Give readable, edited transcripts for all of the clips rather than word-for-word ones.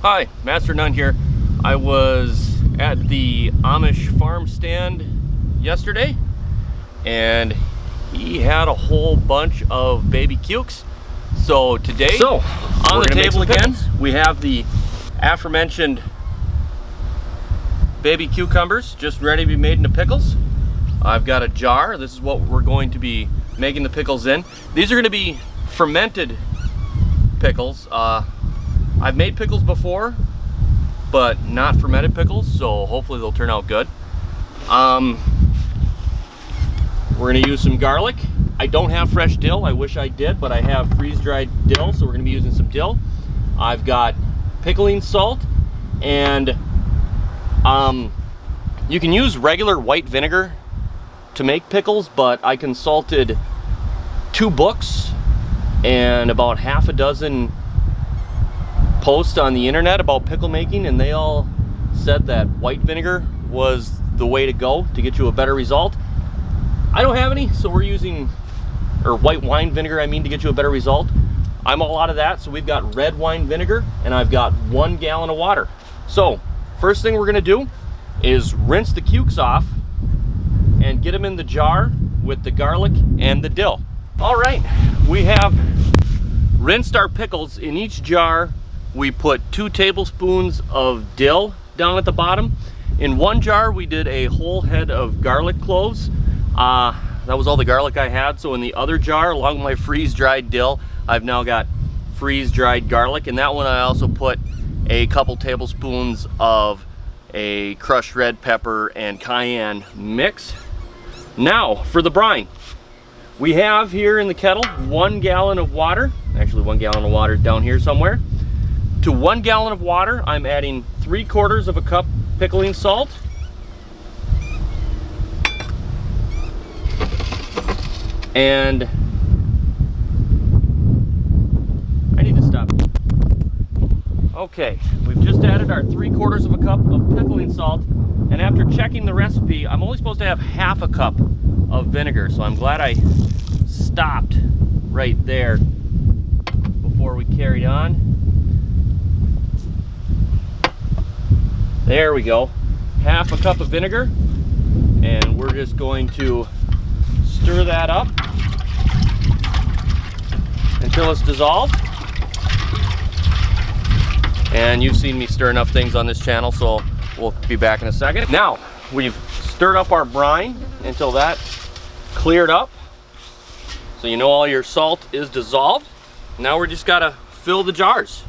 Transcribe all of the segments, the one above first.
Hi, Master None here. I was at the Amish farm stand yesterday and he had a whole bunch of baby cukes. So today, on the table again, we have the aforementioned baby cucumbers just ready to be made into pickles. I've got a jar. This is what we're going to be making the pickles in. These are going to be fermented pickles. I've made pickles before, but not fermented pickles, so hopefully they'll turn out good. We're going to use some garlic. I don't have fresh dill. I wish I did, but I have freeze-dried dill, so we're going to be using some dill. I've got pickling salt, and you can use regular white vinegar to make pickles, but I consulted 2 books and about half a dozen posts on the internet about pickle making, and they all said that white vinegar was the way to go to get you a better result. I don't have any, so we're using, or white wine vinegar I mean, to get you a better result. I'm all out of that, so we've got red wine vinegar, and I've got 1 gallon of water. So first thing we're gonna do is rinse the cukes off and get them in the jar with the garlic and the dill. All right, we have rinsed our pickles. In each jar we put 2 tablespoons of dill down at the bottom. In one jar we did a whole head of garlic cloves. That was all the garlic I had. So in the other jar, along with my freeze-dried dill, I've now got freeze-dried garlic. In that one I also put a couple tablespoons of a crushed red pepper and cayenne mix. Now for the brine. We have here in the kettle 1 gallon of water. Actually, 1 gallon of water is down here somewhere. To 1 gallon of water, I'm adding 3/4 of a cup pickling salt. And I need to stop. Okay, we've just added our 3/4 of a cup of pickling salt. And after checking the recipe, I'm only supposed to have half a cup of vinegar. So I'm glad I stopped right there before we carried on. There we go. Half a cup of vinegar, and we're just going to stir that up until it's dissolved. And you've seen me stir enough things on this channel, so we'll be back in a second. Now, we've stirred up our brine until that cleared up, so you know all your salt is dissolved. Now we're just gotta fill the jars.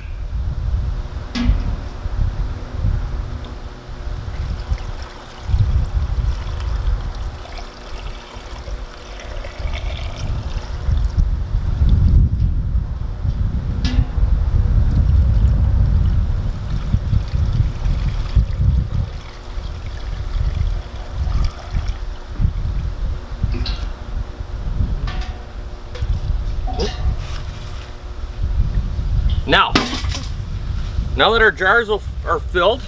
Now that our jars are filled,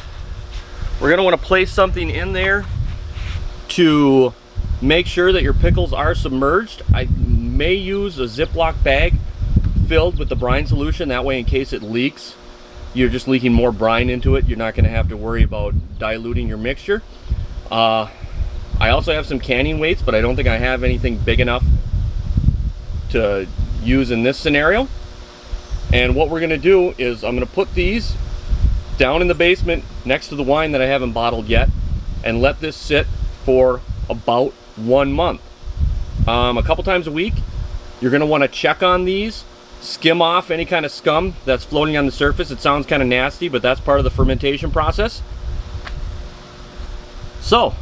we're going to want to place something in there to make sure that your pickles are submerged. I may use a Ziploc bag filled with the brine solution. That way, in case it leaks, you're just leaking more brine into it. You're not going to have to worry about diluting your mixture. I also have some canning weights, but I don't think I have anything big enough to use in this scenario. And what we're going to do is I'm going to put these down in the basement next to the wine that I haven't bottled yet and let this sit for about 1 month. A couple times a week, you're going to want to check on these, skim off any kind of scum that's floating on the surface. It sounds kind of nasty, but that's part of the fermentation process. So,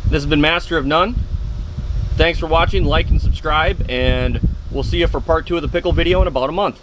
this has been Master of None. Thanks for watching, like and subscribe, and we'll see you for part 2 of the pickle video in about a month.